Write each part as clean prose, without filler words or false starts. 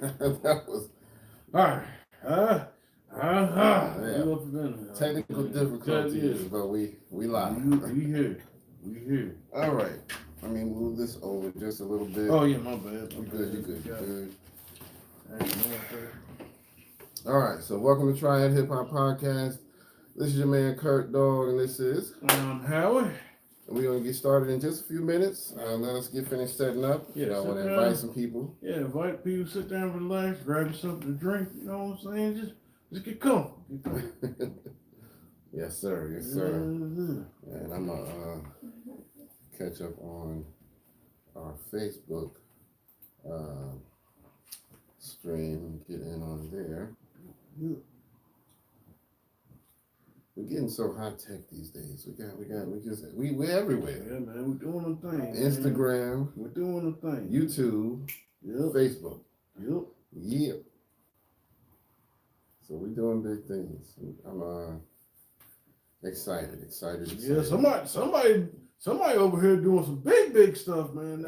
That was all right. yeah. Technical difficulties, but we live. We here. We here. All right. Let me move this over just a little bit. Oh yeah, my bad. You good? You good? You good? Hey, all right. So welcome to Triad Hip Hop Podcast. This is your man Kurt Dog, and this is Howard. We're gonna get started in just a few minutes. Let us get finished setting up. Yeah, I want to invite some people. Yeah, invite people. Sit down, relax, grab something to drink. You know what I'm saying? Just get comfortable. Yes, sir. Yes, sir. And I'm gonna catch up on our Facebook stream and get in on there. We're getting so high tech these days. We're everywhere. Yeah, man, we're doing the thing. Instagram. Man. We're doing the thing. YouTube. Yep. Facebook. Yep. Yep. So we're doing big things. I'm excited. Yeah, somebody over here doing some big stuff, man.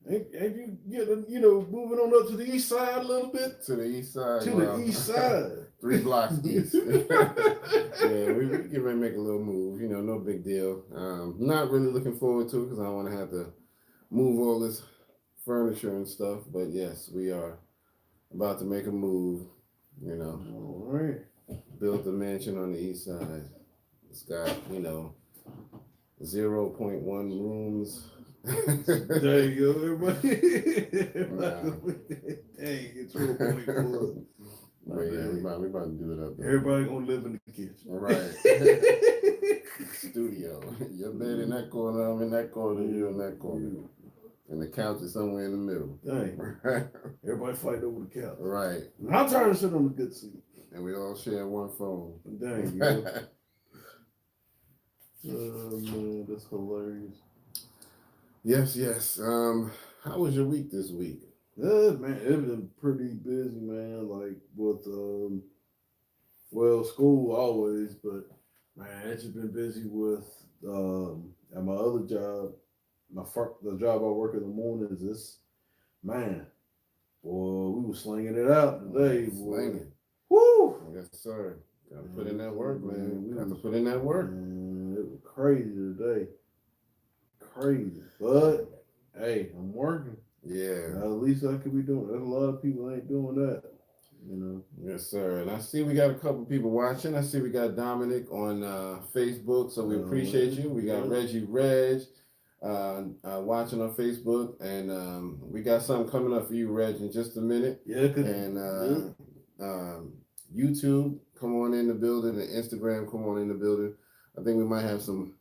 Ain't you getting, moving on up to the east side a little bit? To the east side. The east side. 3 blocks east. Yeah, we get ready to make a little move. No big deal. Not really looking forward to it because I don't want to have to move all this furniture and stuff. But yes, we are about to make a move. All right. Built a mansion on the east side. It's got 0.1 rooms. There you go, everybody. Hey, it's 0.1. But yeah, we about to do it up there. Everybody gonna live in the kitchen. Right. Studio. Your bed in that corner, I'm in that corner, you're in that corner. And the couch is somewhere in the middle. Dang. Everybody fight over the couch. Right. I'm trying to sit on the good seat. And we all share one phone. Dang. Oh man, that's hilarious. Yes. How was your week this week? Good, man. It's been pretty busy, man. Like with school always, but man, it's just been busy with at my other job. The job I work in the mornings. This man, boy, we were slinging it out today. Slinging. Woo! Yes, sir. Got to put in that work, man. We got to put in that work. Man, it was crazy today. Crazy, but hey, I'm working. Yeah. Now, at least I could be doing. There's a lot of people ain't doing that. Yes, sir. And I see we got a couple people watching. I see we got Dominic on Facebook, so we appreciate you. We got Reggie Reg watching on Facebook, and we got something coming up for you, Reg, in just a minute. Yeah. And YouTube, come on in the building, and Instagram, come on in the building. I think we might have some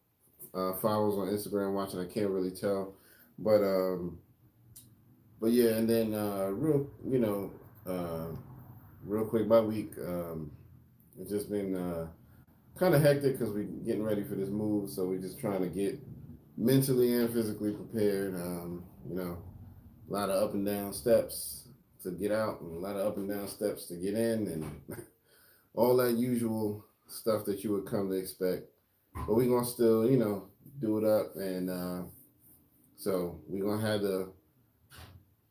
followers on Instagram watching. I can't really tell, but yeah. And then real quick, my week it's just been kind of hectic because we're getting ready for this move, so we're just trying to get mentally and physically prepared. A lot of up and down steps to get out, and a lot of up and down steps to get in, and all that usual stuff that you would come to expect. But we're gonna still, do it up, and so we're gonna have the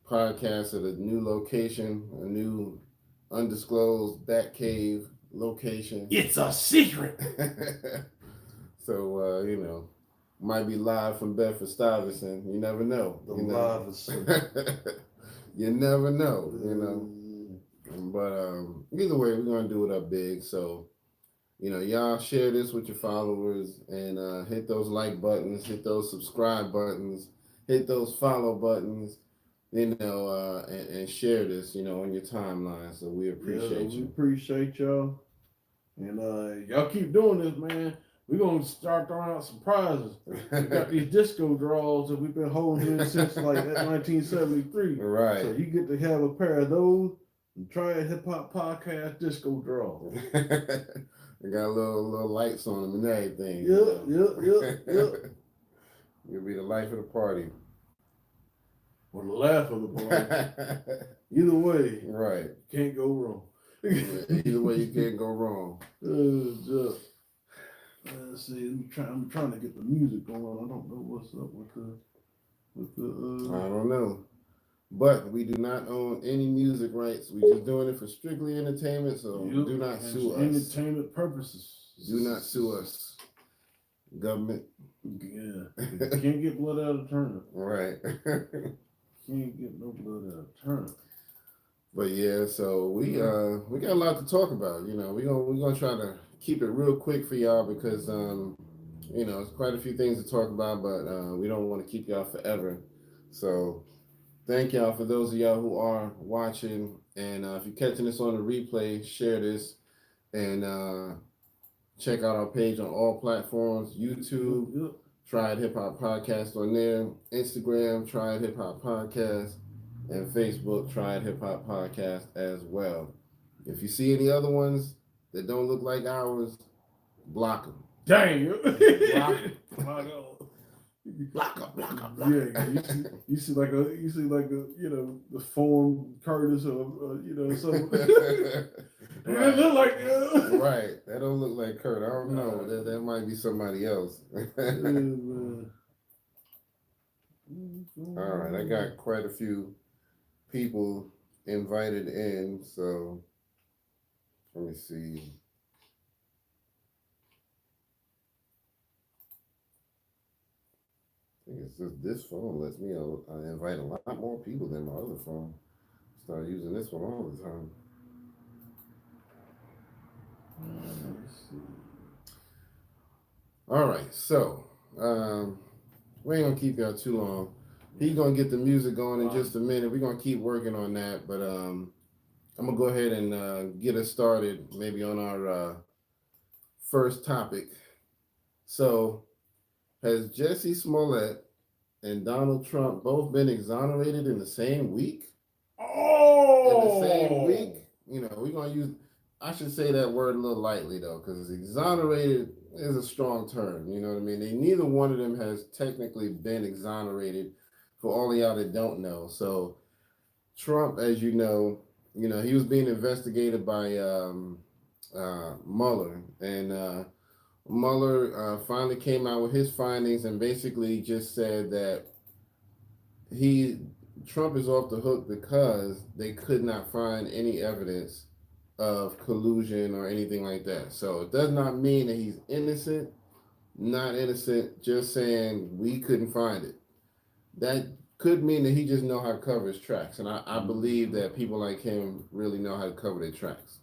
podcast at a new location, a new undisclosed Bat Cave location. It's a secret. So might be live from Bedford Stuyvesant. You never know. You never know. But either way, we're gonna do it up big. So. Y'all share this with your followers and hit those like buttons, hit those subscribe buttons, hit those follow buttons, and share this, on your timeline. So we appreciate you. We appreciate y'all. And y'all keep doing this, man. We're going to start throwing out some prizes. We got these disco draws that we've been holding here since like 1973. Right. So you get to have a pair of those and try a hip hop podcast disco draw. They got little lights on them and everything. Yep. You'll be the life of the party. Or the laugh of the party. Either way. Right. Can't go wrong. Either way, you can't go wrong. Let's see. I'm trying to get the music going. I don't know what's up with the. I don't know. But we do not own any music rights. We just doing it for strictly entertainment. So do not sue us. Entertainment purposes. Do not sue us, government. Yeah, you can't get blood out of turnip. Right. Can't get no blood out of turnip. But yeah, so we got a lot to talk about. You know, we're gonna try to keep it real quick for y'all because you know, it's quite a few things to talk about, but we don't want to keep y'all forever. So thank y'all for those of y'all who are watching, and if you're catching this on the replay, share this and check out our page on all platforms: YouTube, Triad Hip Hop Podcast on there, Instagram, Triad Hip Hop Podcast, and Facebook, Triad Hip Hop Podcast as well. If you see any other ones that don't look like ours, block them. Dang. Block them. Block them. Yeah, you see like a you know the form Curtis or you know something. Right. It look like Right. That don't look like Kurt. I don't know. That might be somebody else. All right, I got quite a few people invited in, so let me see. I think it's just this phone lets me invite a lot more people than my other phone. Start using this one all the time. All right, so we ain't gonna keep y'all too long. He's gonna get the music going in just a minute. We're gonna keep working on that, but I'm gonna go ahead and get us started maybe on our first topic. So, has Jesse Smollett and Donald Trump both been exonerated in the same week? Oh, in the same week? You know, we're gonna use. I should say that word a little lightly though, because exonerated is a strong term. You know what I mean? Neither one of them has technically been exonerated. For all of y'all that don't know, so Trump, as you know, he was being investigated by Mueller, and Mueller finally came out with his findings and basically just said that Trump is off the hook because they could not find any evidence of collusion or anything like that. So it does not mean that he's innocent, not innocent, just saying we couldn't find it. That could mean that he just know how to cover his tracks. And I believe that people like him really know how to cover their tracks.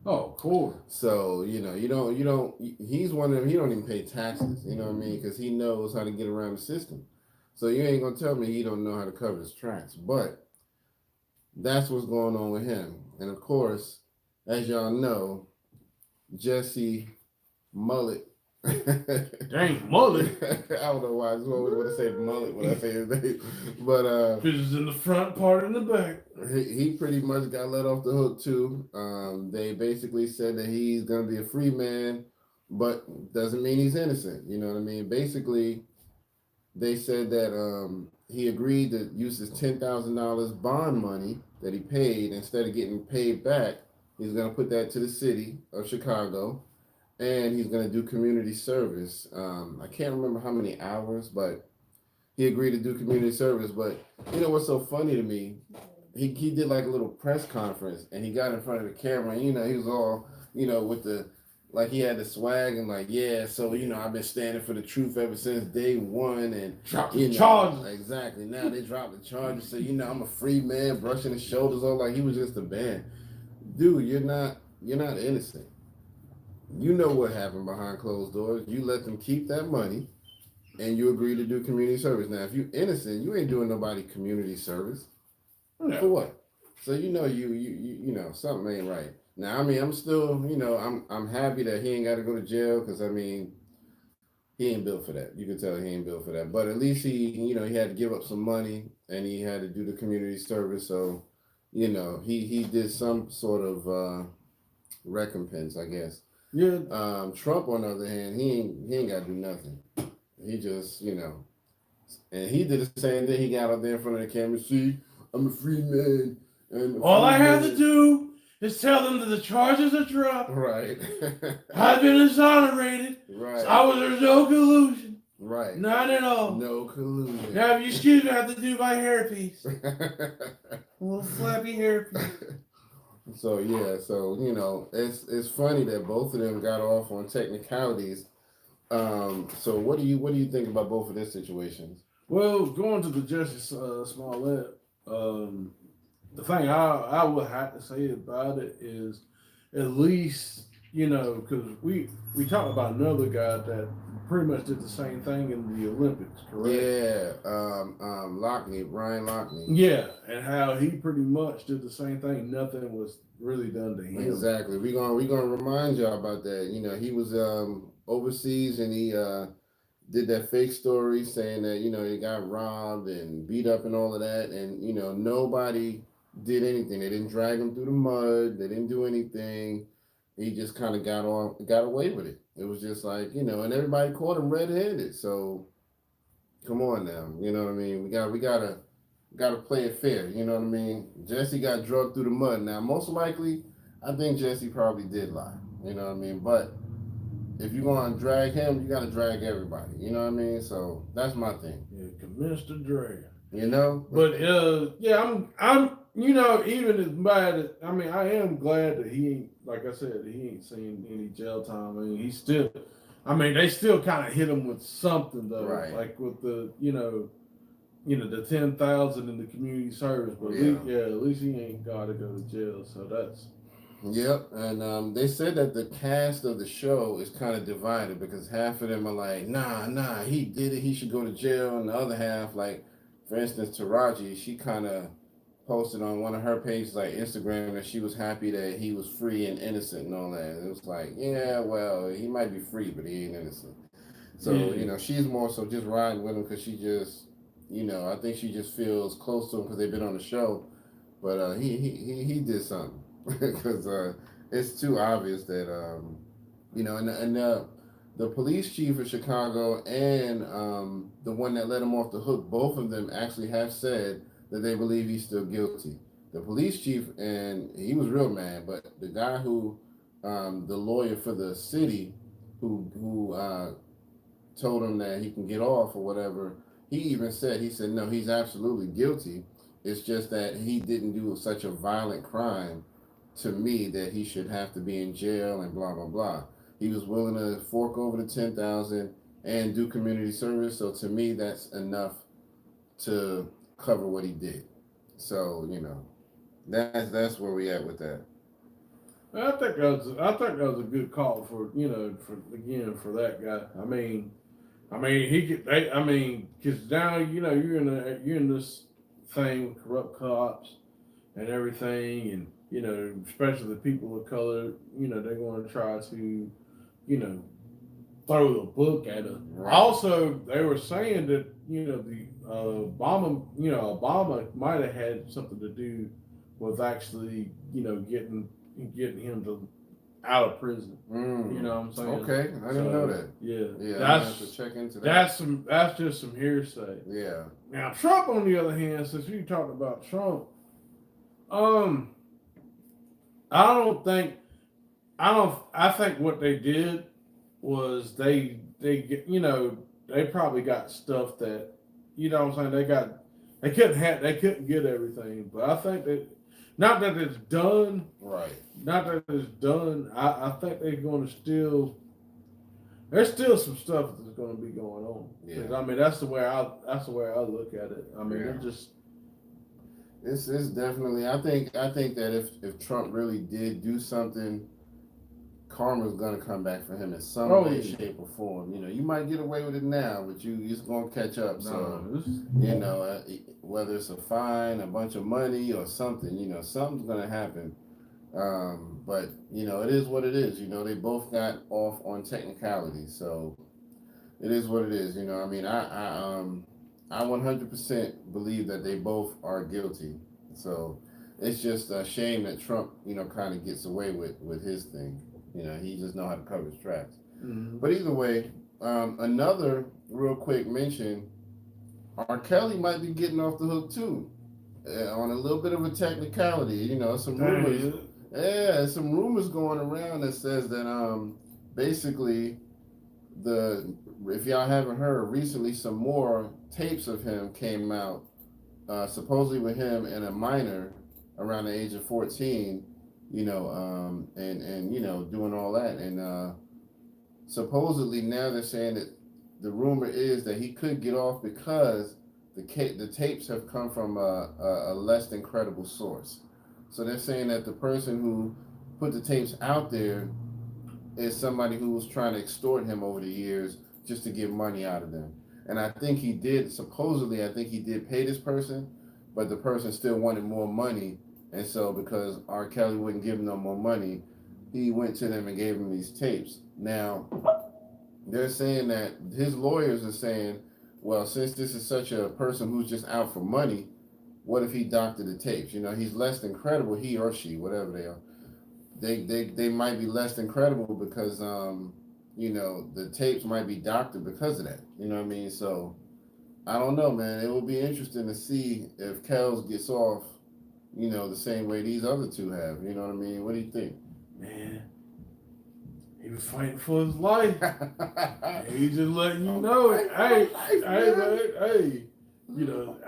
Oh, cool. So, he's one of them, he don't even pay taxes, you know what I mean? Because he knows how to get around the system. So you ain't going to tell me he don't know how to cover his tracks. But that's what's going on with him. And of course, as y'all know, Jesse Mullet. Dang, Mullet. I don't know why I just want to say Mullet when I say his name. But is in the front, part in the back. He pretty much got let off the hook too. They basically said that he's gonna be a free man, but doesn't mean he's innocent. You know what I mean? Basically, they said that he agreed to use his $10,000 bond money that he paid instead of getting paid back. He's gonna put that to the city of Chicago. And he's going to do community service. I can't remember how many hours, but he agreed to do community service. But you know what's so funny to me? He did like a little press conference, and he got in front of the camera, and he was all, with the, like he had the swag and like, yeah, so, I've been standing for the truth ever since day one. And dropped the charges. Exactly. Now they dropped the charges. So, I'm a free man, brushing his shoulders off like he was just a band. Dude, you're not innocent. You know what happened behind closed doors. You let them keep that money, and you agree to do community service. Now, if you're innocent, you ain't doing nobody community service. No. For what? So you something ain't right. Now, I mean, I'm still, I'm happy that he ain't got to go to jail because I mean, he ain't built for that. You can tell he ain't built for that. But at least he had to give up some money and he had to do the community service. So, he did some sort of recompense, I guess. Yeah. Trump, on the other hand, he ain't got to do nothing. He just, and he did the same thing. He got up there in front of the camera. See, I'm a free man. All I have to do is tell them that the charges are dropped. Right. I've been exonerated. Right. So there's no collusion. Right. Not at all. No collusion. Now, if you excuse me, I have to do my hairpiece. A little flappy hairpiece. So yeah, so it's funny that both of them got off on technicalities. So what do you think about both of their situations? Well, going to the Justice Smollett, the thing I would have to say about it is, at least because we talked about another guy that pretty much did the same thing in the Olympics, correct? Yeah, Ryan Lockney. Yeah, and how he pretty much did the same thing. Nothing was really done to him. Exactly. We're gonna remind y'all about that. He was overseas and he did that fake story saying that he got robbed and beat up and all of that, and nobody did anything. They didn't drag him through the mud. They didn't do anything. He just kind of got away with it. It was just like and everybody caught him red-handed. So come on now, you know what I mean? We gotta play it fair. You know what I mean? Jesse got drugged through the mud. Now, most likely, I think Jesse probably did lie. You know what I mean? But if you're gonna drag him, you gotta drag everybody. You know what I mean? So that's my thing. Yeah, convinced to drag. But yeah, I'm even as bad as I am glad that he ain't, like I said, he ain't seen any jail time. He's still, they still kind of hit him with something though, right? Like with the the 10,000 in the community service, but at least he ain't got to go to jail. So that's. Yep, and they said that the cast of the show is kind of divided because half of them are like, nah, he did it, he should go to jail, and the other half, like, for instance, Taraji, she kind of posted on one of her pages, like Instagram, that she was happy that he was free and innocent and all that. And it was like, yeah, well, he might be free, but he ain't innocent. So, she's more so just riding with him because she just, I think she just feels close to him because they've been on the show. But he did something. Because it's too obvious that and the police chief of Chicago and the one that let him off the hook, both of them actually have said that they believe he's still guilty. The police chief, and he was real mad, but the guy who the lawyer for the city who told him that he can get off or whatever, he said no, he's absolutely guilty. It's just that he didn't do such a violent crime to me that he should have to be in jail and blah blah blah. He was willing to fork over the 10,000 and do community service. So to me, that's enough to cover what he did. So that's where we at with that. I think that was a good call for for that guy. He could. Because now you're in this thing with corrupt cops and everything, and especially the people of color, they're going to try to, throw the book at us. Right. Also, they were saying that, the Obama might have had something to do with actually, getting him out of prison. You know what I'm saying? Okay, I didn't know that. Yeah. I have to check into that. That's just some hearsay. Yeah. Now Trump, on the other hand, since you talked about Trump, I think what they did was they probably got stuff that, what I'm saying, they couldn't get everything, but I think that, not that it's done, right? Not that it's done. I think they're going to there's still some stuff that's going to be going on. Yeah. That's the way I look at it. It just. It's definitely. I think that if Trump really did do something, karma's gonna come back for him in some way, shape, or form. You might get away with it now, but it's gonna catch up. Whether it's a fine, a bunch of money, or something, something's gonna happen. But it is what it is. They both got off on technicalities, so it is what it is. I 100% believe that they both are guilty. So it's just a shame that Trump, kind of gets away with his thing. He just know how to cover his tracks. Mm-hmm. But either way, another real quick mention, R. Kelly might be getting off the hook too, on a little bit of a technicality. Some rumors. Yeah, some rumors going around that says that basically the if y'all haven't heard, recently some more tapes of him came out, supposedly with him and a minor around the age of 14, and doing all that, and supposedly now they're saying that the rumor is that he could get off because the tapes have come from a less than credible source. So they're saying that the person who put the tapes out there is somebody who was trying to extort him over the years just to get money out of them. And I think he did, supposedly, I think he did pay this person, but the person still wanted more money. And so because R. Kelly wouldn't give him no more money, he went to them and gave him these tapes. Now, they're saying that his lawyers are saying, well, since this is such a person who's just out for money, what if he doctored the tapes? He's less than credible, he or she, whatever they are. They might be less than credible because the tapes might be doctored because of that. You know what I mean? So I don't know, man. It will be interesting to see if Kells gets off, the same way these other two have. You know what I mean? What do you think? Man, he was fighting for his life. He just letting you know it. Hey, hey. So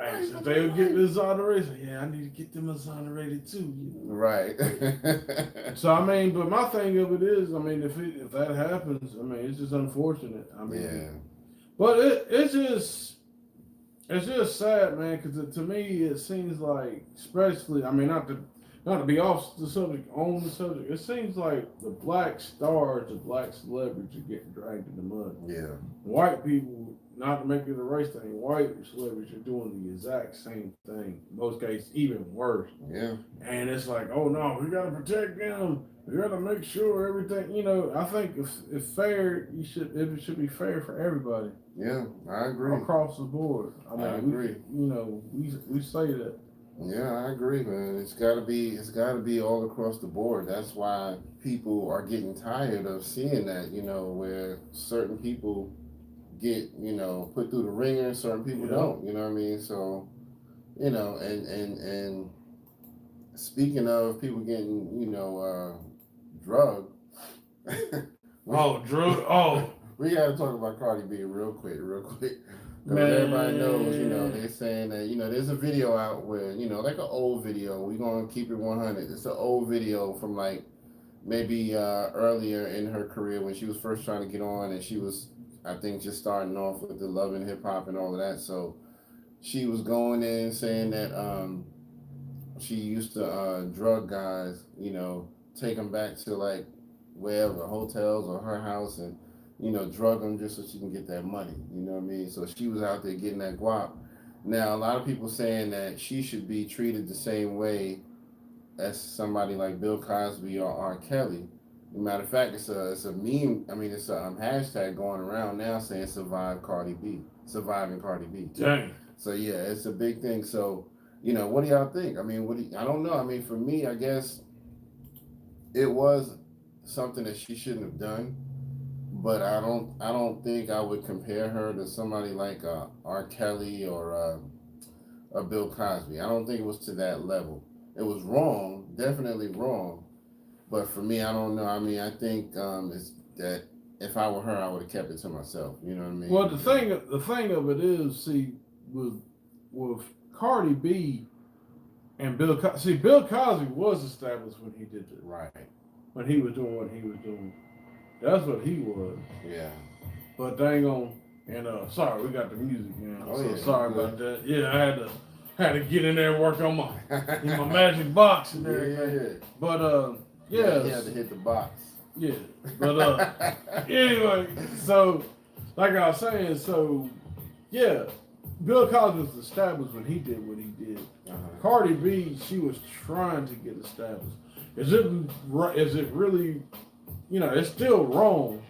they'll get exonerated. Yeah, I need to get them exonerated too. Right. So I mean, but my thing of it is, I mean, if that happens, I mean, it's just unfortunate. I mean, yeah. But it's just sad, man, because to me it seems like, especially, I mean, not to be off the subject, on the subject, it seems like the black stars, the black celebrities are getting dragged in the mud. Yeah. White people, not to make it a race thing, white celebrities are doing the exact same thing. In most cases, even worse. Yeah. And it's like, oh no, we gotta protect them. We gotta make sure everything. I think if fair, it should be fair for everybody. Yeah, I agree. Across the board. I mean, I agree. We say that. Yeah, I agree, man. It's gotta be all across the board. That's why people are getting tired of seeing that, where certain people get, put through the ringer, certain people don't, you know what I mean? So, and speaking of people getting, drugged. We gotta talk about Cardi B real quick. Because everybody knows, they're saying that, there's a video out where, like an old video. We're going to keep it 100. It's an old video from like maybe earlier in her career when she was first trying to get on, and she was, I think, just starting off with the Love and Hip Hop and all of that. So she was going in saying that she used to drug guys, take them back to like wherever, hotels or her house, and drug them just so she can get that money. You know what I mean? So she was out there getting that guap. Now, a lot of people saying that she should be treated the same way as somebody like Bill Cosby or R. Kelly. Matter of fact, it's a meme. I mean, it's a hashtag going around now saying surviving Cardi B. Dang. So yeah, it's a big thing. So, what do y'all think? I mean, I don't know. I mean, for me, I guess it was something that she shouldn't have done. But I don't think I would compare her to somebody like R. Kelly or Bill Cosby. I don't think it was to that level. It was wrong, definitely wrong. But for me, I don't know. I mean, I think it's that if I were her, I would have kept it to myself. You know what I mean? Well, the thing of it is, see, with Cardi B and Bill Cosby. See, Bill Cosby was established when he did it. Right. When he was doing what he was doing. That's what he was. Yeah. But dang on, and sorry, we got the music, man. Sorry about that. Yeah, I had to get in there and work on my magic box and everything. Yeah. But yeah, you had to hit the box. Yeah. But anyway, so like I was saying, so yeah, Bill Cosby was established when he did what he did. Cardi B, she was trying to get established. Is it really? It's still wrong,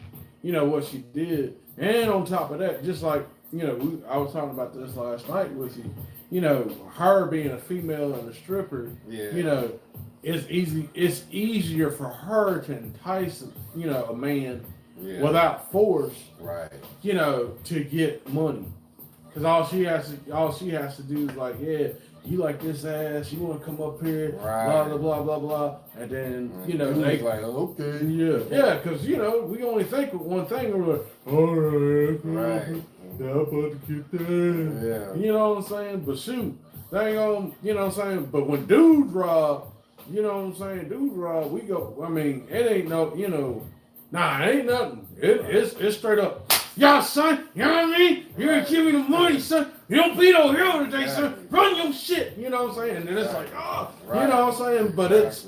what she did. And on top of that, just like, I was talking about this last night with you, her being a female and a stripper, it's easier for her to entice, a man without force, right? To get money. Because all she has to do is like, yeah, you like this ass, you want to come up here, Right. blah, blah, blah, blah, blah. And then, you know, they they like, okay. Yeah, because, you know, we only think of one thing. And we're like, all right. Yeah, I'm about to get that. Yeah. You know what I'm saying? But shoot, they ain't gonna, you know what I'm saying? But when dudes rob, you know what I'm saying? Dudes rob, we go, I mean, it ain't no, you know, nah, it ain't nothing. It's straight up. Y'all, son, you know what I mean? You ain't give me the money, son. You don't be no hero today, son. Run your shit. You know what I'm saying? And then it's like, oh, you know what I'm saying? But it's,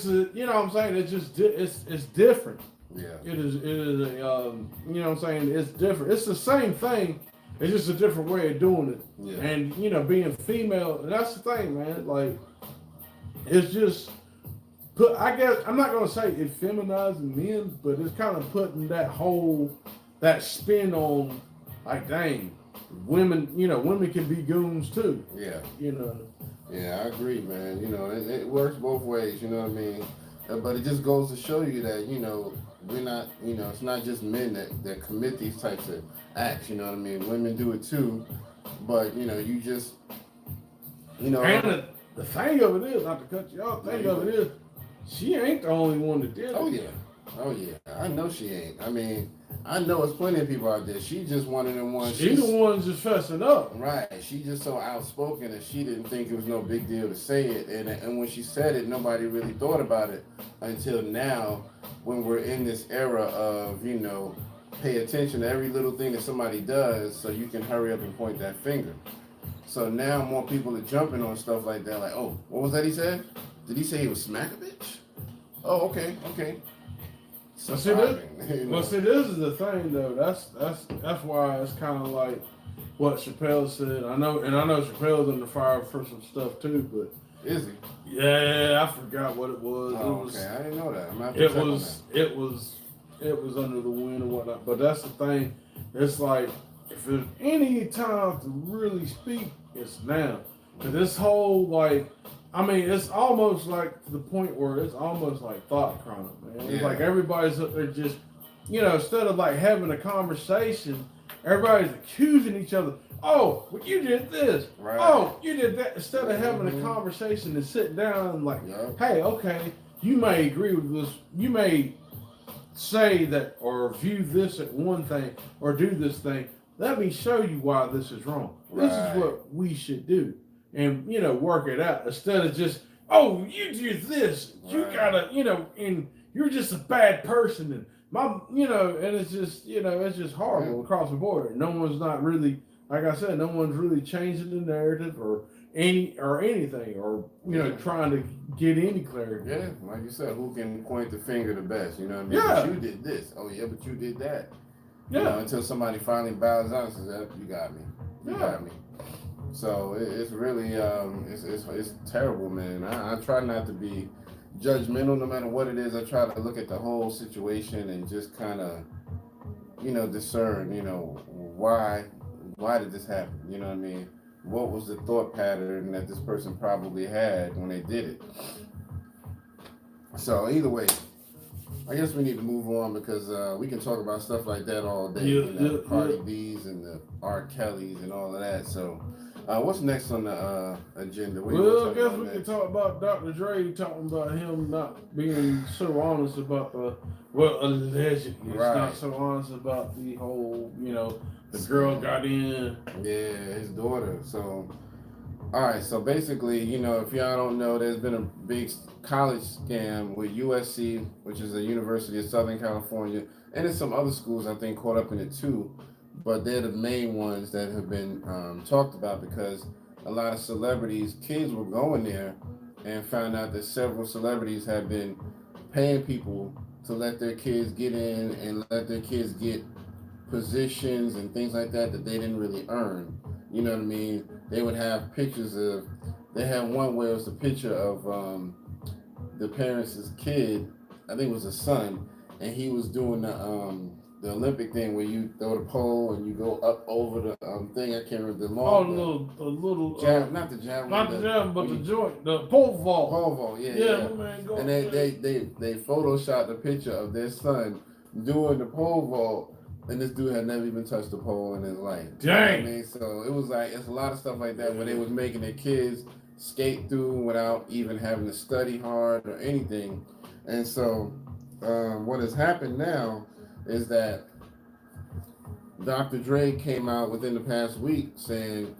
you know what I'm saying? It's just, it's different. Yeah. It is, you know what I'm saying? It's different. It's the same thing. It's just a different way of doing it. Yeah. And, you know, being female, that's the thing, man. Like, it's just, I guess, I'm not going to say it feminizing men, but it's kind of putting that spin on, like, dang, women, you know, women can be goons too. Yeah. You know. Yeah, I agree, man. You know, it works both ways, you know what I mean? But it just goes to show you that, you know, we're not, you know, it's not just men that commit these types of acts, you know what I mean? Women do it too, but, you know, you just, you know. And the thing of it is, not to cut you off, the thing of it is, she ain't the only one that did it. Oh, yeah. Oh, yeah. I know she ain't. I mean, I know there's plenty of people out there. She just one of them ones. She's the one just fessing up. Right. She just so outspoken that she didn't think it was no big deal to say it. And when she said it, nobody really thought about it until now, when we're in this era of, you know, pay attention to every little thing that somebody does so you can hurry up and point that finger. So now more people are jumping on stuff like that. Like, oh, what was that he said? Did he say he was smack a bitch? Oh, okay. Well, see, this is the thing though. That's why it's kind of like what Chappelle said. I know Chappelle's under fire for some stuff too. But is he? Yeah, I forgot what it was. Oh, okay, I didn't know that. I'm it was under the wind or whatnot. But that's the thing. It's like if there's any time to really speak, it's now. Cause this whole like. I mean, it's almost like to the point where it's almost like thought crime, man. It's like everybody's up there just, you know, instead of like having a conversation, everybody's accusing each other. Oh, well, you did this. Right. Oh, you did that. Instead of having a conversation and sitting down and like, hey, okay, you may agree with this. You may say that or view this at one thing or do this thing. Let me show you why this is wrong. This is what we should do. And, you know, work it out instead of just, oh, you did this. You gotta, you know, and you're just a bad person. And you know, and it's just, you know, it's just horrible across the board. No one's not really, like I said, no one's really changing the narrative or anything or, you know, trying to get any clarity. Yeah, like you said, who can point the finger the best? You know what I mean? Yeah. But you did this. Oh, yeah, but you did that. Yeah. You know, until somebody finally bows down and says, you got me. You got me. So it's really it's terrible, man. I try not to be judgmental no matter what it is. I try to look at the whole situation and just kind of, you know, discern, you know, why did this happen? You know what I mean? What was the thought pattern that this person probably had when they did it? So either way, I guess we need to move on because we can talk about stuff like that all day. The Cardi B's and the R. Kellys and all of that. So. What's next on the agenda? Well, I guess we can talk about Dr. Dre talking about him not being so honest about allegedly. He's not so honest about the whole, you know, the girl got in. Yeah, his daughter. So, all right. So basically, you know, if y'all don't know, there's been a big college scam with USC, which is a University of Southern California, and there's some other schools I think caught up in it too. But they're the main ones that have been talked about because a lot of celebrities, kids were going there and found out that several celebrities have been paying people to let their kids get in and let their kids get positions and things like that they didn't really earn. You know what I mean? They would have pictures of, they had one where it was a picture of the parents' kid, I think it was a son, and he was doing the Olympic thing where you throw the pole and you go up over the thing. I can't remember the long. Oh, the little jab, not the javelin. Not the javelin, but the joint, the pole vault. Pole vault, yeah. Man, and they photoshopped a picture of their son doing the pole vault, and this dude had never even touched a pole in his life. Dang. You know I mean, so it was like it's a lot of stuff like that where they was making their kids skate through without even having to study hard or anything. And so, what has happened now is that Dr. Dre came out within the past week saying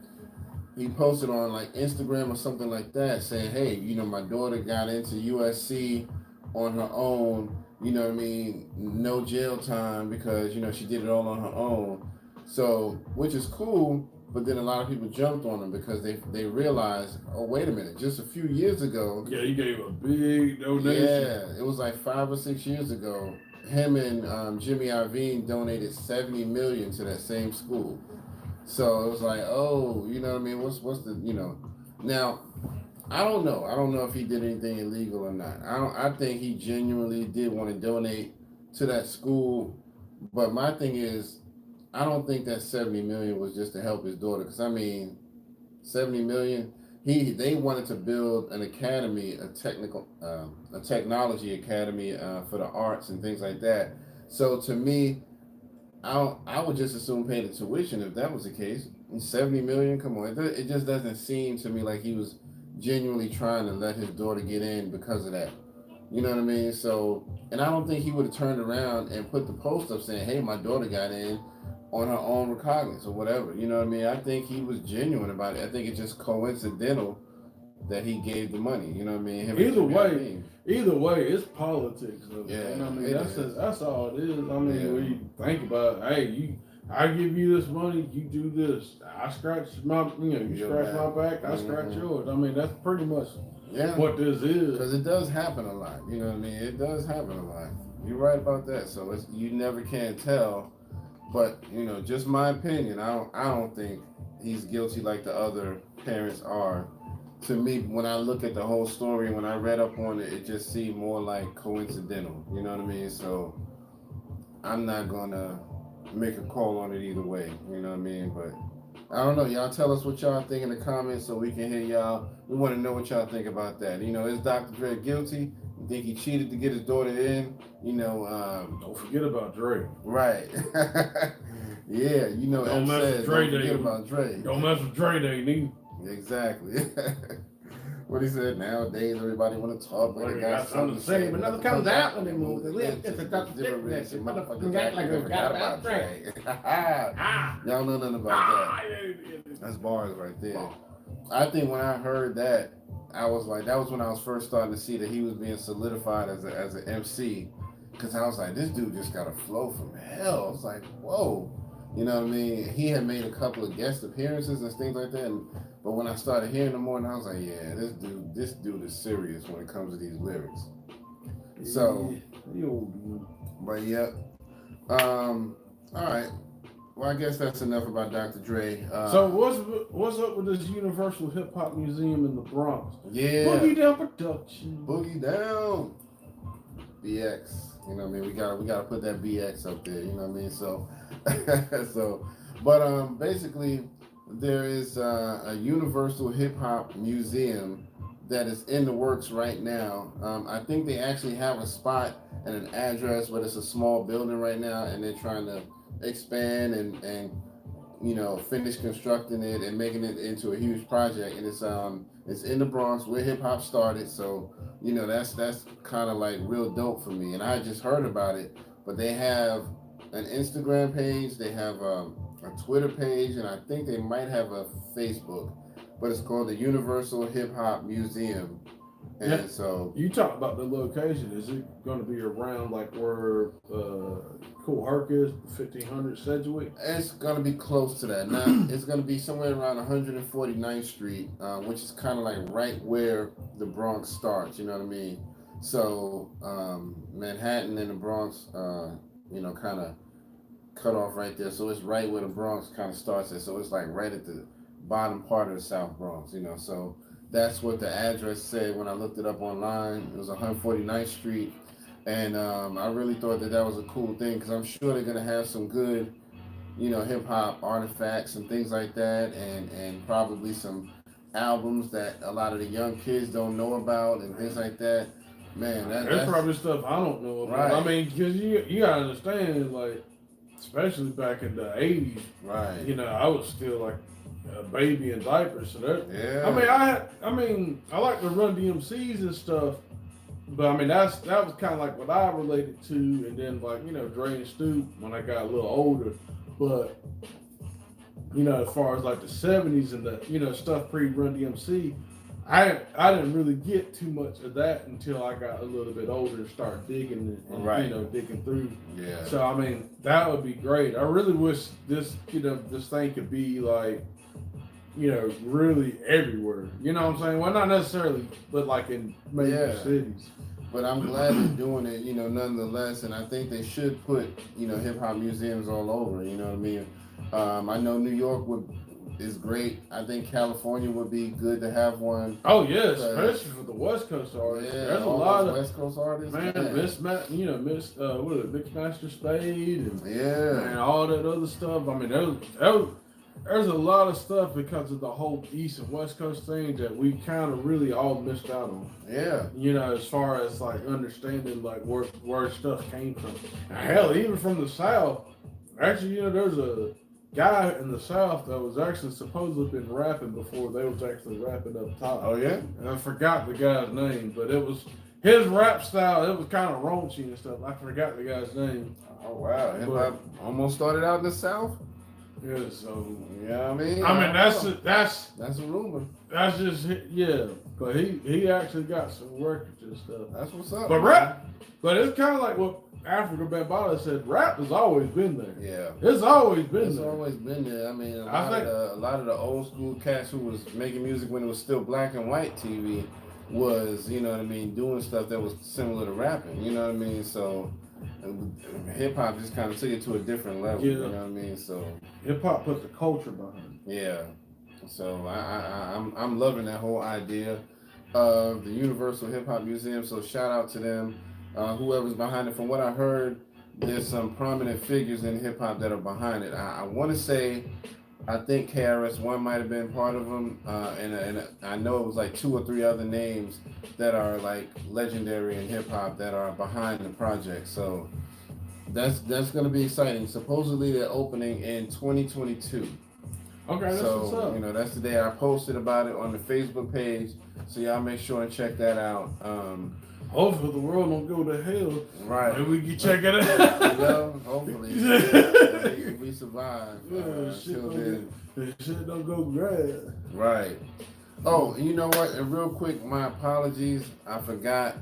he posted on like Instagram or something like that saying, hey, my daughter got into USC on her own, what I mean, no jail time because, she did it all on her own. So, which is cool, but then a lot of people jumped on him because they realized, oh, wait a minute, just a few years ago. Yeah, he gave a big donation. Yeah, it was like 5 or 6 years ago. Him and Jimmy Iovine donated $70 million to that same school. So it was like, oh, you know what I mean? What's the Now, I don't know. I don't know if he did anything illegal or not. I think he genuinely did want to donate to that school. But my thing is, I don't think that 70 million was just to help his daughter. Because I mean, 70 million. They wanted to build an academy, a technology academy for the arts and things like that. So to me, I would just assume pay the tuition if that was the case. And 70 million, come on, it just doesn't seem to me like he was genuinely trying to let his daughter get in because of that. You know what I mean? So, and I don't think he would have turned around and put the post up saying, "Hey, my daughter got in on her own recognizance or whatever." You know what I mean? I think he was genuine about it. I think it's just coincidental that he gave the money. You know what I mean? Either way, it's politics. Though. Yeah, you know what I mean, that's all it is. I mean, when you think about, hey, I give you this money, you do this. I scratch my, you scratch my back, I scratch yours. I mean, that's pretty much what this is. Because it does happen a lot. You know what I mean? It does happen a lot. You're right about that. So you never can tell. But just my opinion. I don't think he's guilty like the other parents are. To me, when I look at the whole story, when I read up on it, it just seemed more like coincidental. You know what I mean? So I'm not gonna make a call on it either way. You know what I mean? But I don't know. Y'all tell us what y'all think in the comments so we can hear y'all. We want to know what y'all think about that. Is Dr. Dre guilty? You think he cheated to get his daughter in? Don't forget about Dre. Right. Yeah, don't mess with Dre. Don't forget about Dre. Don't mess with Dre, they need. Exactly. What he said, nowadays everybody want to talk like they got something to say, but nothing comes out when they move. It's a different that motherfuckers act like they forgot about Dre. Y'all know nothing about that. That's bars right there. I think when I heard that, I was like, that was when I was first starting to see that he was being solidified as an MC. Because I was like, this dude just got a flow from hell. I was like, whoa. You know what I mean? He had made a couple of guest appearances and things like that. But when I started hearing him more, I was like, yeah, this dude is serious when it comes to these lyrics. So, but yeah. All right. Well, I guess that's enough about Dr. Dre. So what's up with this Universal Hip Hop Museum in the Bronx? Yeah. Boogie Down Production. Boogie Down. BX. You know what I mean? We gotta put that BX up there. You know what I mean? So, but basically, there is a Universal Hip Hop Museum that is in the works right now. I think they actually have a spot and an address, but it's a small building right now, and they're trying to expand and finish constructing it and making it into a huge project. And it's in the Bronx where hip hop started. So that's kind of like real dope for me. And I just heard about it, but they have an Instagram page, they have a Twitter page, and I think they might have a Facebook, but it's called the Universal Hip Hop Museum. And so you talk about the location. Is it going to be around like where Cool Herc is, 1500 Sedgwick? It's going to be close to that. Now it's going to be somewhere around 149th Street, which is kind of like right where the Bronx starts. You know what I mean? So Manhattan and the Bronx, kind of cut off right there. So it's right where the Bronx kind of starts at. So it's like right at the bottom part of the South Bronx. So that's what the address said when I looked it up online. It was 149th Street. And I really thought that was a cool thing because I'm sure they're going to have some good, hip hop artifacts and things like that, and probably some albums that a lot of the young kids don't know about and things like that. Man, that's probably stuff I don't know about. Right. I mean, because you got to understand, like, especially back in the 80s. Right. You know, I was still like a baby in diapers. So that, Yeah. I mean, I like the Run DMCs and stuff, but I mean, that was kind of like what I related to, and then like Dre and Stu when I got a little older. But as far as like the '70s and the stuff pre Run DMC, I didn't really get too much of that until I got a little bit older and started digging and Right. digging through. Yeah. So I mean, that would be great. I really wish this this thing could be like really everywhere. You know what I'm saying? Well, not necessarily, but like in major cities. But I'm glad they're doing it, nonetheless. And I think they should put, hip hop museums all over. You know what I mean? I know New York is great. I think California would be good to have one. Oh yeah, especially for the West Coast artists. Yeah, there's a lot of West Coast artists. Man, what is it, Mixmaster Spade and man, all that other stuff. I mean, there's a lot of stuff because of the whole East and West Coast thing that we kind of really all missed out on. Yeah. As far as like understanding like where stuff came from. Now, hell, even from the South. Actually, there's a guy in the South that was actually supposedly been rapping before they was actually rapping up top. Oh yeah? And I forgot the guy's name, but it was his rap style. It was kind of raunchy and stuff. I forgot the guy's name. Oh wow! Hip hop almost started out in the South. Yeah, so yeah, I mean that's a rumor. That's just but he actually got some records and stuff. That's what's up. But rap, but it's kind of like what Africa Bambaataa said. Rap has always been there. Yeah, it's always been there. It's always been there. I mean, a lot of the old school cats who was making music when it was still black and white TV was, doing stuff that was similar to rapping. You know what I mean? So hip hop just kind of took it to a different level. Yeah. You know what I mean? So hip hop put the culture behind it. Yeah. So I'm loving that whole idea of the Universal Hip Hop Museum. So shout out to them, whoever's behind it. From what I heard, there's some prominent figures in hip hop that are behind it. I want to say, I think KRS-One might have been part of them, and I know it was like 2 or 3 other names that are like legendary in hip hop that are behind the project. So that's going to be exciting. Supposedly they're opening in 2022. Okay, that's what's up. That's the day I posted about it on the Facebook page. So y'all make sure and check that out. Hopefully the world don't go to hell. Right. And we can check it out. Hopefully. we survive. Shit don't go great. Right. Oh, you know what? And real quick, my apologies. I forgot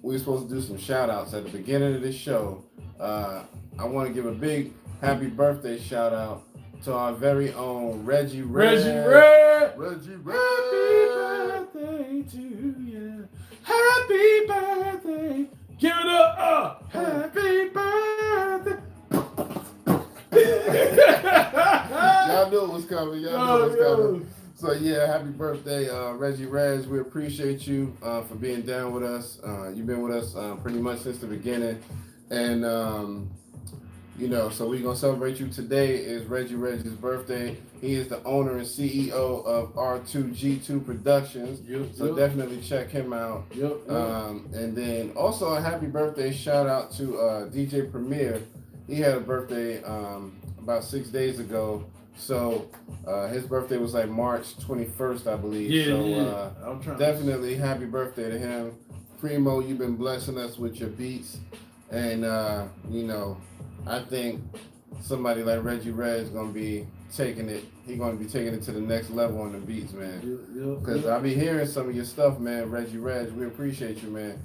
we were supposed to do some shout outs at the beginning of this show. I want to give a big happy birthday shout out to our very own Reggie Red. Happy birthday to you. Happy birthday. Give it up. Happy birthday. Y'all knew it was coming. So yeah, happy birthday, Reggie Reg. We appreciate you for being down with us. You've been with us pretty much since the beginning. And so we're going to celebrate you. Today is Reggie Reg's birthday. He is the owner and CEO of R2G2 Productions. So definitely check him out. And then also a happy birthday shout out to DJ Premier. He had a birthday about 6 days ago. So his birthday was like March 21st, I believe. Definitely happy birthday to him. Primo, you've been blessing us with your beats. And, I think somebody like Reggie Red is going to be taking it. He's going to be taking it to the next level on the beats, man. Because I be hearing some of your stuff, man. Reggie Red, we appreciate you, man.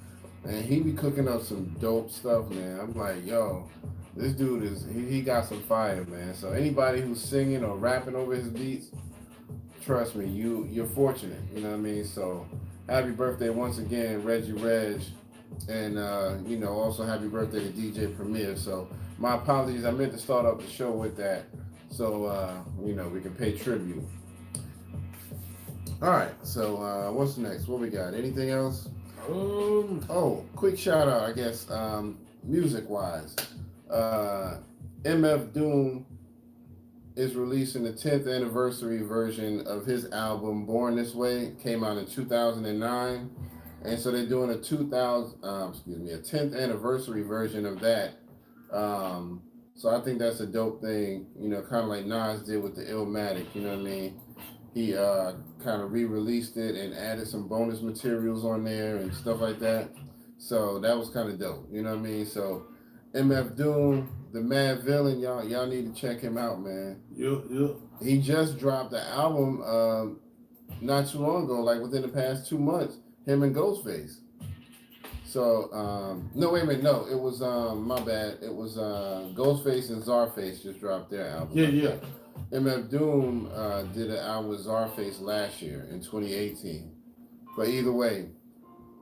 And he be cooking up some dope stuff, man. I'm like, yo, this dude he got some fire, man. So anybody who's singing or rapping over his beats, trust me, you're fortunate. You know what I mean? So happy birthday once again, Reggie Reg. And, also happy birthday to DJ Premier. So my apologies. I meant to start off the show with that. So, we can pay tribute. All right. So what's next? What we got? Anything else? Quick shout out, I guess, music-wise. MF Doom is releasing the 10th anniversary version of his album Born This Way. It came out in 2009. And so they're doing a 10th anniversary version of that So I think that's a dope thing, you know, kind of like Nas did with the Illmatic, you know what I mean? He kind of re-released it and added some bonus materials on there and stuff like that. So that was kind of dope, you know what I mean? So MF Doom, the Mad Villain, y'all need to check him out, man. Yeah. He just dropped the album not too long ago, like within the past 2 months. Him and Ghostface. So no, wait a minute, no, it was my bad. It was Ghostface and Czarface just dropped their album. Yeah. MF Doom did an album with Czarface last year in 2018. But either way,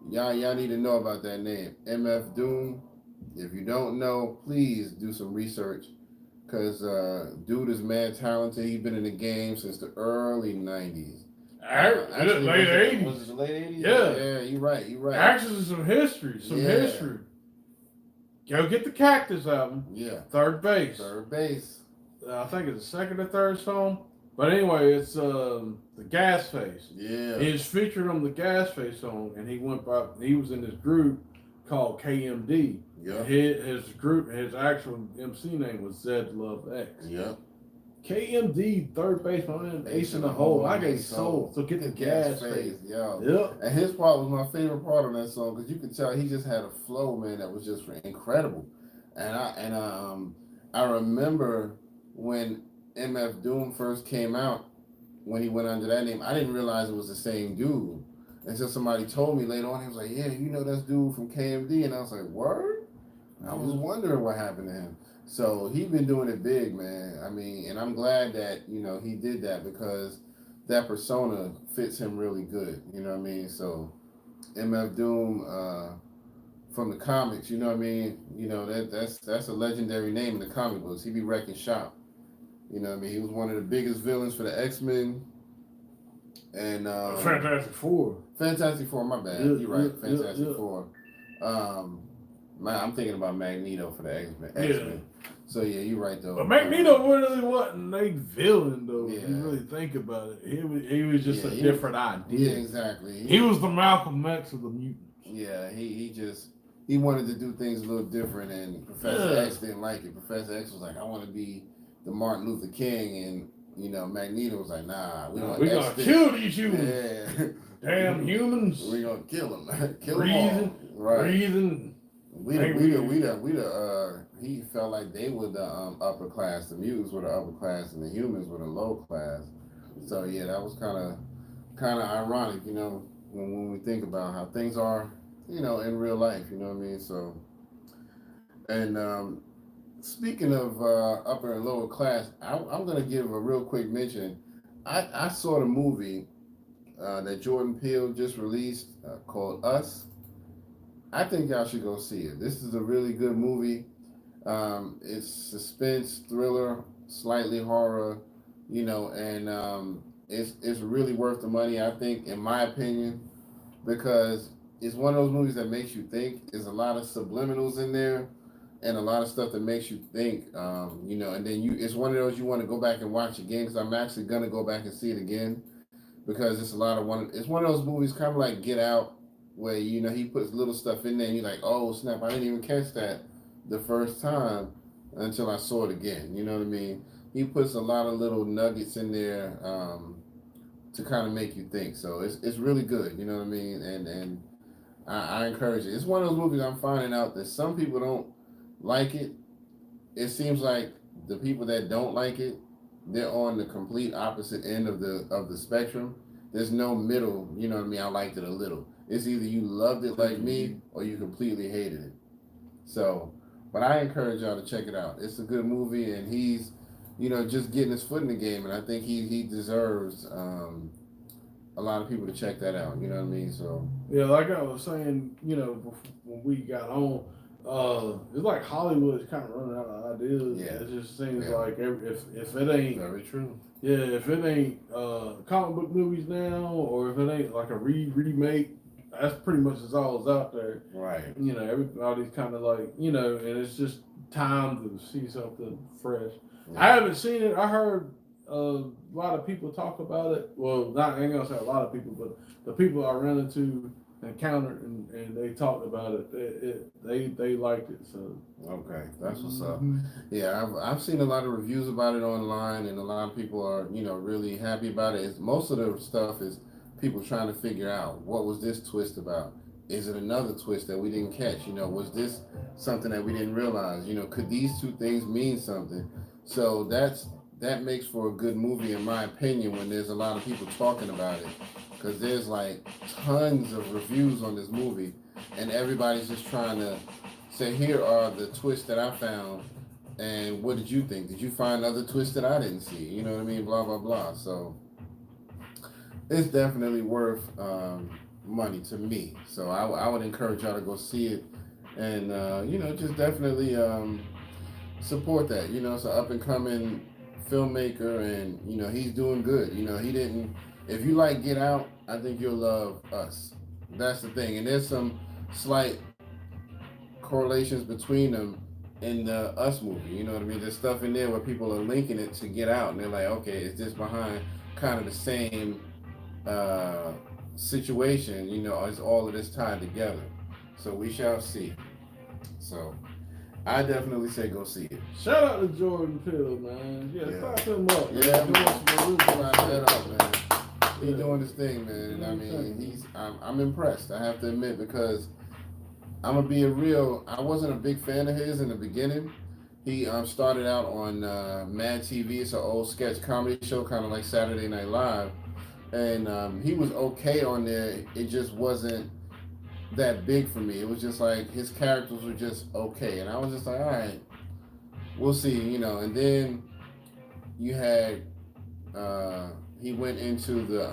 y'all need to know about that name, MF Doom. If you don't know, please do some research, cause dude is mad talented. He's been in the game since the early '90s. Actually, late 80s. Was it the late 80s? Yeah. You're right. Actually, some history. Go get the Cactus album. Yeah. Third Base. I think it's the second or third song. But anyway, it's the Gas Face. Yeah. He's featured on the Gas Face song, and he was in this group called KMD. Yeah. His actual MC name was Zed Love X. Yeah. KMD, third baseman, ace in the hole. I got soul. So get the Gas Face. Yo. Yep. And his part was my favorite part on that song, because you could tell he just had a flow, man, that was just incredible. And I remember when MF Doom first came out, when he went under that name, I didn't realize it was the same dude until somebody told me later on. He was like, "Yeah, you know that's dude from KMD," and I was like, "Word?" I was wondering what happened to him. So he's been doing it big, man. I mean, and I'm glad that, you know, he did that, because that persona fits him really good. You know what I mean? So MF Doom from the comics, you know what I mean? You know, that's a legendary name in the comic books. He be wrecking shop. You know what I mean? He was one of the biggest villains for the X-Men. And Fantastic Four, my bad. Yeah, you're right. Fantastic Four. I'm thinking about Magneto for the X-Men. Yeah. So yeah, you're right though. But Magneto really wasn't a villain though. Yeah. If you really think about it, he was just a different idea. Yeah, exactly. He was the Malcolm X of the mutants. Yeah, he wanted to do things a little different, and Professor X didn't like it. Professor X was like, "I want to be the Martin Luther King," and you know, Magneto was like, "Nah, we gonna kill these humans. Yeah. Damn humans. We gonna kill them. Kill breathing, them all. Right. Breathing. He felt like they were the upper class. The mutants were the upper class, and the humans were the low class. So yeah, that was kind of ironic, you know, when we think about how things are, you know, in real life. You know what I mean? So, and speaking of upper and lower class, I'm gonna give a real quick mention. I saw the movie that Jordan Peele just released called Us. I think y'all should go see it. This is a really good movie. It's suspense, thriller, slightly horror, you know, and it's really worth the money, I think, in my opinion, because it's one of those movies that makes you think. There's a lot of subliminals in there, and a lot of stuff that makes you think, you know, and then it's one of those you want to go back and watch again, because I'm actually gonna go back and see it again, because it's it's one of those movies kind of like Get Out, where, you know, he puts little stuff in there and you're like, oh snap, I didn't even catch that the first time until I saw it again. You know what I mean? He puts a lot of little nuggets in there to kind of make you think. So it's really good. You know what I mean? And I encourage it. It's one of those movies I'm finding out that some people don't like it. It seems like the people that don't like it, they're on the complete opposite end of the spectrum. There's no middle. You know what I mean? I liked it a little. It's either you loved it like me or you completely hated it. So, but I encourage y'all to check it out. It's a good movie, and he's, you know, just getting his foot in the game, and I think he deserves a lot of people to check that out. You know what I mean? So yeah, like I was saying, you know, when we got on, it's like Hollywood is kind of running out of ideas. Yeah. It just seems like if it ain't very true. Yeah, if it ain't comic book movies now, or if it ain't like a remake, that's pretty much all that's out there. Right. You know, everybody's kind of like, you know, and it's just time to see something fresh. Yeah. I haven't seen it. I heard a lot of people talk about it. Well, I ain't gonna say a lot of people, but the people I ran into encountered and they talked about it. They liked it. So Okay, that's what's up. Yeah, I've seen a lot of reviews about it online, and a lot of people are really happy about it. Most of the stuff is people trying to figure out what was this twist about. Is it another twist that we didn't catch? Was this something that we didn't realize? Could these two things mean something? So that makes for a good movie, in my opinion, when there's a lot of people talking about it, because there's like tons of reviews on this movie, and everybody's just trying to say, here are the twists that I found, and what did you think? Did you find other twists that I didn't see? You know what I mean? Blah blah blah. So it's definitely worth money to me. So I would encourage y'all to go see it, and just definitely support that. It's an up and coming filmmaker, and he's doing good. He didn't. If you like Get Out, I think you'll love Us. That's the thing, and there's some slight correlations between them in the Us movie. You know what I mean? There's stuff in there where people are linking it to Get Out, and they're like, okay, is this behind kind of the same situation? Is all of this tied together? So we shall see. So I definitely say go see it. Shout out to Jordan Peele, man. Yeah, clap him up. Yeah, man. Clap that up, man. He's doing his thing, man. I mean, I'm impressed. I have to admit, because I'm gonna be I wasn't a big fan of his in the beginning. He started out on Mad TV. It's an old sketch comedy show, kind of like Saturday Night Live, and he was okay on there. It just wasn't that big for me. It was just like his characters were just okay, and I was just like, all right, we'll see, And then you had he went into the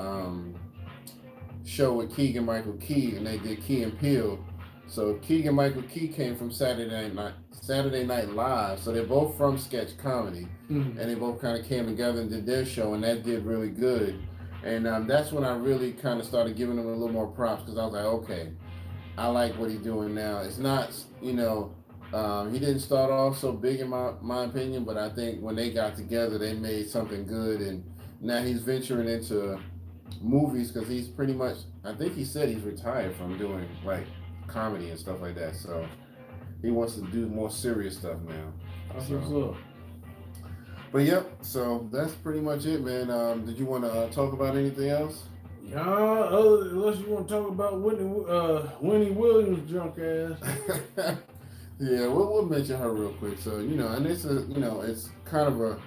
show with Keegan Michael Key, and they did Key and Peele. So Keegan Michael Key came from Saturday Night Live, so they're both from sketch comedy, and they both kind of came together and did their show, and that did really good. And that's when I really kind of started giving him a little more props, because I was like, okay, I like what he's doing now. It's not, he didn't start off so big in my opinion, but I think when they got together, they made something good, and now he's venturing into movies, because he's pretty much, I think he said he's retired from doing like comedy and stuff like that, so he wants to do more serious stuff now. That's what's up. But yep, so that's pretty much it, man. Did you want to talk about anything else? Unless you want to talk about Wendy Williams' drunk ass. Yeah, we'll mention her real quick. So and it's kind of a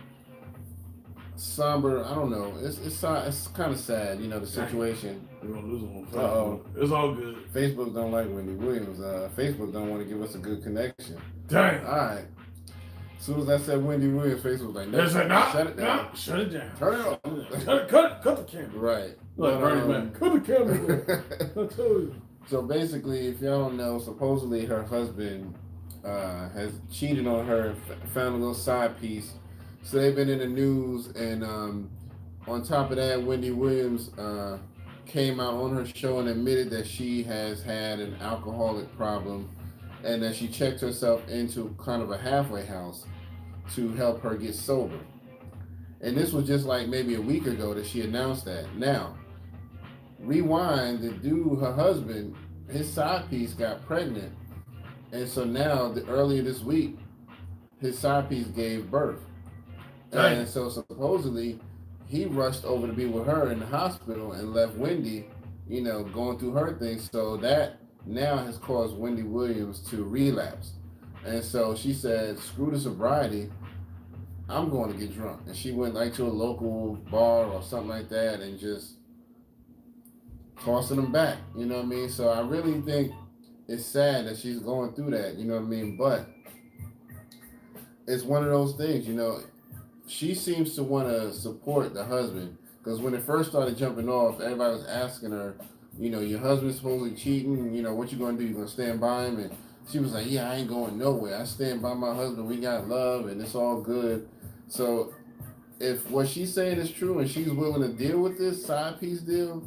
somber. I don't know. It's kind of sad. The situation. We're gonna lose them on Facebook. It's all good. Facebook don't like Wendy Williams. Facebook don't want to give us a good connection. Dang. All right. As soon as I said Wendy Williams, Facebook was like, no, shut it down. No, shut it down. Turn it off. Cut the camera. Right. Like Bernie Mac. Cut the camera. I told you. So basically, if y'all don't know, supposedly her husband has cheated on her, found a little side piece. So they've been in the news, and on top of that, Wendy Williams came out on her show and admitted that she has had an alcoholic problem, and that she checked herself into kind of a halfway house to help her get sober. And this was just like maybe a week ago that she announced that. Now, rewind, the dude, her husband, his side piece got pregnant. And so now, earlier this week, his side piece gave birth. Dang. And so supposedly, he rushed over to be with her in the hospital and left Wendy, going through her thing. So that now has caused Wendy Williams to relapse. And so she said, screw the sobriety, I'm going to get drunk. And she went like to a local bar or something like that and just tossing them back. You know what I mean? So I really think it's sad that she's going through that. You know what I mean? But it's one of those things, she seems to want to support the husband, because when it first started jumping off, everybody was asking her, your husband's supposedly cheating, what you going to do? You going to stand by him? And she was like, yeah, I ain't going nowhere. I stand by my husband. We got love and it's all good. So if what she's saying is true and she's willing to deal with this side piece deal,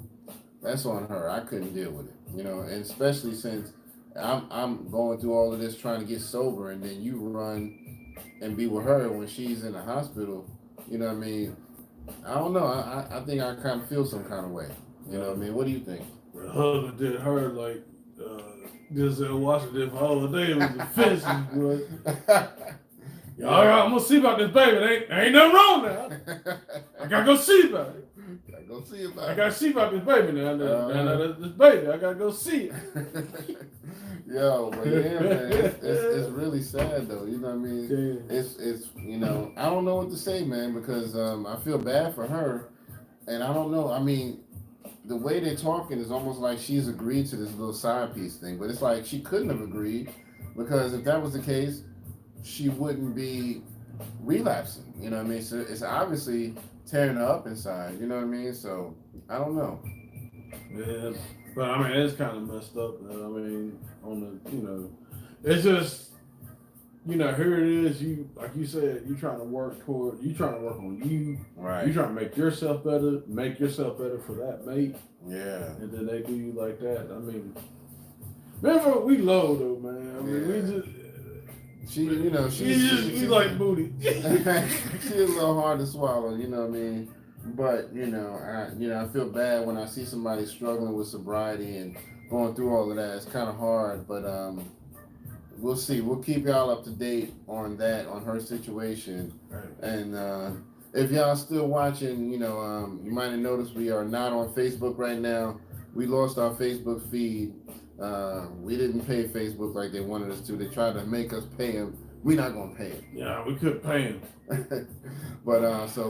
that's on her. I couldn't deal with it, and especially since I'm going through all of this trying to get sober, and then you run and be with her when she's in the hospital. You know what I mean? I don't know. I think I kind of feel some kind of way. You know what I mean? What do you think? The husband did her like Denzel Washington for all day. It was offensive, bro. Yeah, all right, I'm gonna see about this baby. Ain't nothing wrong now. I gotta go see about it. I gotta see about this baby now. This baby, I gotta go see it. Yo, but yeah, man, it's really sad though. You know what I mean? Yeah. It's you know, I don't know what to say, man, because I feel bad for her, and I don't know. I mean, the way they're talking is almost like she's agreed to this little side piece thing, but it's like she couldn't have agreed because if that was the case, she wouldn't be relapsing. You know what I mean? So it's obviously tearing her up inside. You know what I mean? So I don't know. Yeah, but I mean, it's kind of messed up. I mean, on the, it's just, here it is. You, like you said, you trying to work on you. Right. You trying to make yourself better for that mate. Yeah. And then they do you like that. I mean, remember we low though, man. I mean, we just. She's like booty. She's a little hard to swallow, you know what I mean? But I feel bad when I see somebody struggling with sobriety and going through all of that. It's kind of hard, but we'll see. We'll keep y'all up to date on that, on her situation. Right. And if y'all still watching, you might have noticed we are not on Facebook right now. We lost our Facebook feed. We didn't pay Facebook like they wanted us to. They tried to make us pay them. We're not gonna pay them. Yeah, we couldn't pay him. But so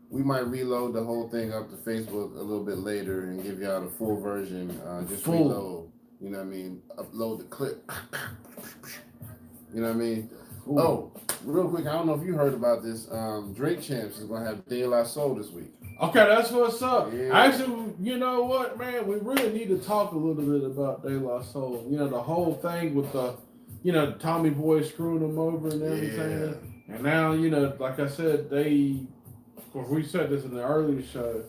we might reload the whole thing up to Facebook a little bit later and give y'all the full version. Just reload. You know what I mean? Upload the clip. You know what I mean? Cool. Oh, real quick, I don't know if you heard about this. Drake Champs is gonna have De La Soul this week. Okay, that's what's up. Yeah. Actually, you know what, man? We really need to talk a little bit about De La Soul. The whole thing with the, Tommy Boy screwing them over and everything. Yeah. And now, like I said, we said this in the earlier show,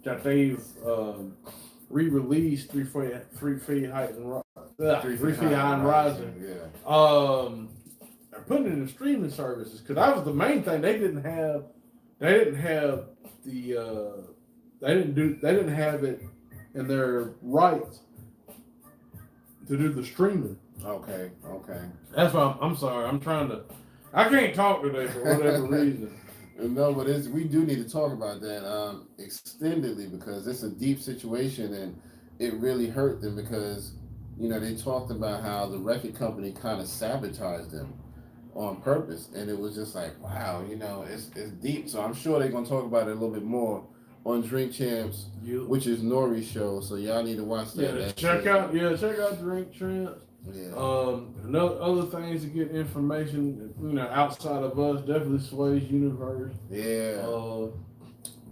that they've re-released 3 Feet High and Rising. Yeah. They're putting it in the streaming services because that was the main thing. They didn't have the they didn't have it in their rights to do the streaming. Okay. That's why I'm sorry. I can't talk today for whatever reason. No, but we do need to talk about that extendedly because it's a deep situation and it really hurt them because they talked about how the record company kind of sabotaged them on purpose, and it was just like, wow, it's deep. So I'm sure they're gonna talk about it a little bit more on Drink Champs, which is Nori's show. So y'all need to watch that. Check out Drink Champs. Yeah. Other things to get information, outside of us, definitely Sway's Universe. Yeah.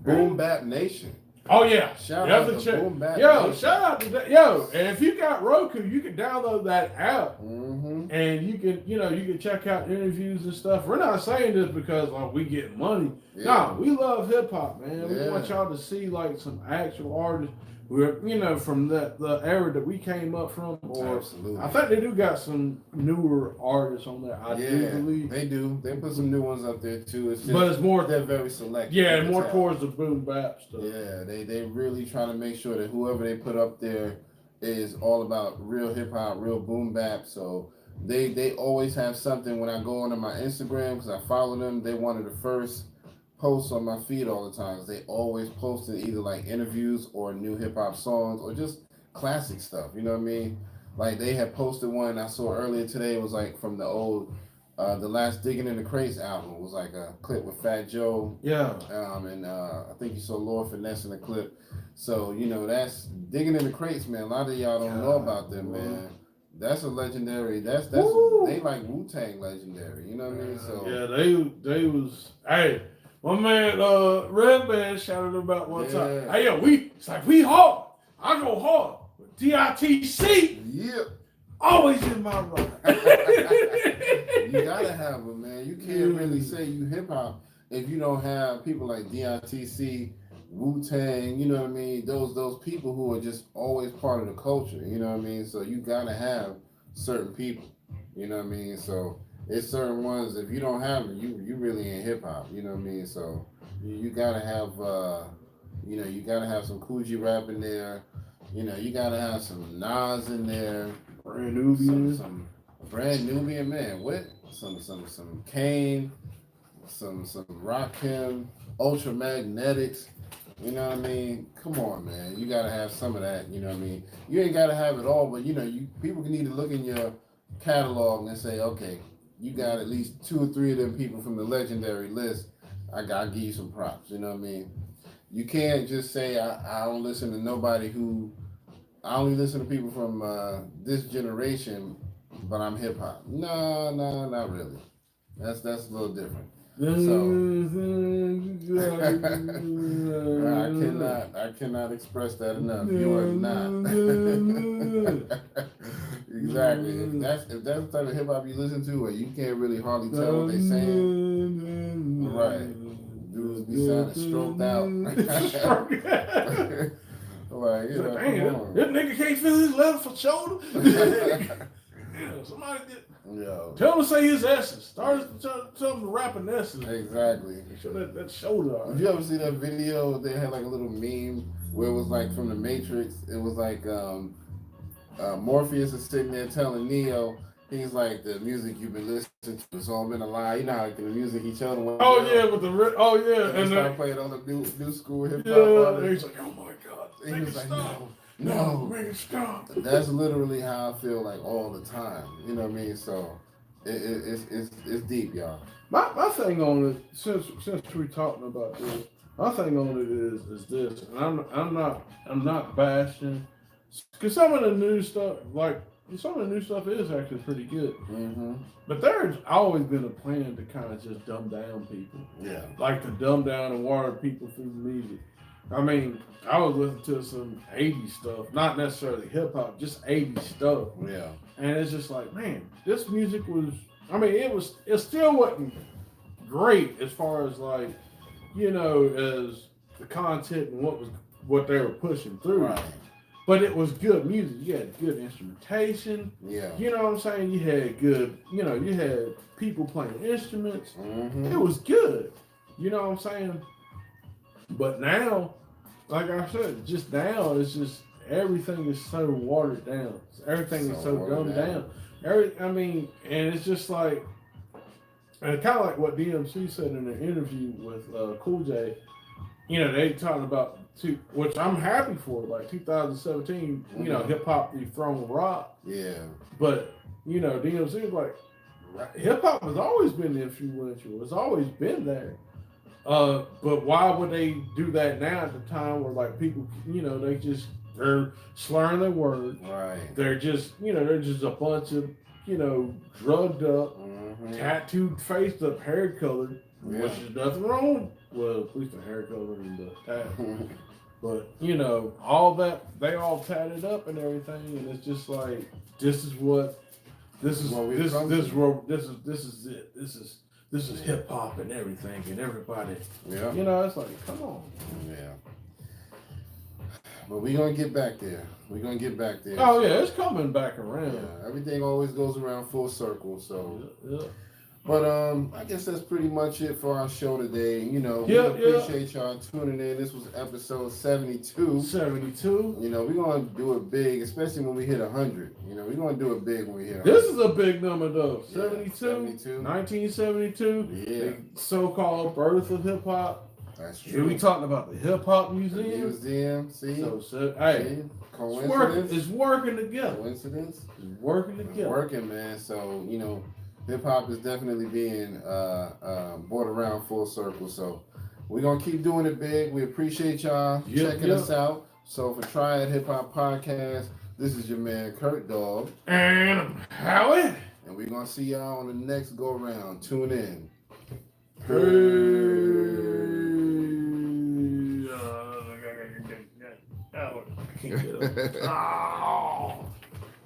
Boom Bap Nation. Oh yeah. Shout out to Boom Bap Nation. Shout out to that. Yo, and if you got Roku, you can download that app. Mm-hmm. And you can check out interviews and stuff. We're not saying this because we get money. Yeah. No, we love hip hop, man. Yeah. We want y'all to see some actual artists. We're from the era that we came up from. Or absolutely. I think they do got some newer artists on there. I do believe they do. They put some new ones up there too. But it's more. They're very selective. Yeah, more towards the boom bap stuff. Yeah, they really try to make sure that whoever they put up there is all about real hip hop, real boom bap. So they always have something. When I go onto my Instagram, because I follow them, they one of the first posts on my feed all the time. They always posted either interviews or new hip hop songs or just classic stuff. You know what I mean? Like they had posted one I saw earlier today. It was from the old, the last Digging in the Crates album. It was a clip with Fat Joe. Yeah. And I think you saw Lord Finesse in the clip. So that's Digging in the Crates, man. A lot of y'all don't know about them, man. That's a legendary. That's they like Wu-Tang legendary. You know what I mean? So yeah, they was my man Red Band shouted about one time. Hey yo, we hard. I go hard. DITC. Yep. Always in my ride. You gotta have them, man. You can't really say you hip hop if you don't have people like DITC, Wu-Tang, you know what I mean? Those people who are just always part of the culture, you know what I mean? So you gotta have certain people, you know what I mean? So it's certain ones, if you don't have them, you really in hip hop, you know what I mean? So you gotta have you gotta have some Coogee rap in there. You know, you gotta have some Nas in there, Brand Nubian. some brand Nubian man with some Kane, some Rakim, Ultramagnetics. You know what I mean? Come on, man. You gotta have some of that. You know what I mean? You ain't gotta have it all, but you know, people need to look in your catalog and say, okay, you got at least 2 or 3 of them people from the legendary list. I gotta give you some props. You know what I mean? You can't just say I don't listen to nobody who. I only listen to people from this generation, but I'm hip hop. No, not really. That's a little different. So I cannot express that enough. You are not. Exactly. If that's the type of hip hop you listen to, where you can't really hardly tell what they saying, right? Dudes be sounding stroked out. Like, you know, dang, this nigga can't feel his left shoulder. Yeah, somebody tell him to say his essence. Tell him to rap an essence. Exactly. Show that shoulder. Did you ever see that video? They had like a little meme where it was like from the Matrix. It was like Morpheus is sitting there telling Neo, he's like, the music you've been listening to, it's all been a lie. You know how like, the music he showed him. With the and started playing all the new school hip hop. Yeah, he's like, oh my god. He was like, stop. No, make it stop. That's literally how I feel like all the time. You know what I mean? So it's deep, y'all. My thing on it, since we're talking about this, my thing on it is this, and I'm not bashing, because some of the new stuff is actually pretty good. Mm-hmm. But there's always been a plan to kind of just dumb down people. Yeah. Like to dumb down and water people through the music. I mean, I was listening to some 80s stuff, not necessarily hip hop, just 80s stuff. Yeah. And it's just like, man, this music was, I mean, it still wasn't great as far as like, you know, as the content and what they were pushing through. Right. But it was good music. You had good instrumentation. Yeah. You know what I'm saying? You had good, you had people playing instruments. Mm-hmm. It was good. You know what I'm saying? But now, like I said, just now, it's just everything is so watered down. Everything is so dumbed down. And it's just like, and kind of like what DMC said in an interview with Cool J. You know, they talking about, which I'm happy for, like 2017, mm-hmm. Hip hop dethroned rock. Yeah. But, DMC was like, hip hop has always been influential. It's always been there. But why would they do that now at the time where like people, they're slurring their words. Right. They're just, they're just a bunch of, drugged up, mm-hmm. tattooed, faced up, hair colored, yeah. which is nothing wrong. Well, at least the hair color and the tattoo. But, all that, they all tatted up and everything. And it's just like, this is it. This is hip hop and everything and everybody. Yeah. It's like, come on. Yeah. But we're going to get back there. Oh, yeah, it's coming back around. Yeah, everything always goes around full circle. So, yeah. But I guess that's pretty much it for our show today. We appreciate y'all tuning in. This was episode 72. 72. We're going to do it big, especially when we hit 100. We're going to do it big when we hit 100. This is a big number, though. Yeah, 72. 1972. Yeah. The so-called birth of hip-hop. That's true. Here we talking about the Hip-Hop Museum. See? Hey, coincidence? It's working together. Coincidence? It's working together. It's working, man. So, hip-hop is definitely being brought around full circle. So we're going to keep doing it big. We appreciate y'all checking us out. So for Triad Hip Hop Podcast, this is your man, Kurt Dog. And I'm Howie. And we're going to see y'all on the next go-around. Tune in. I can't get up. Oh.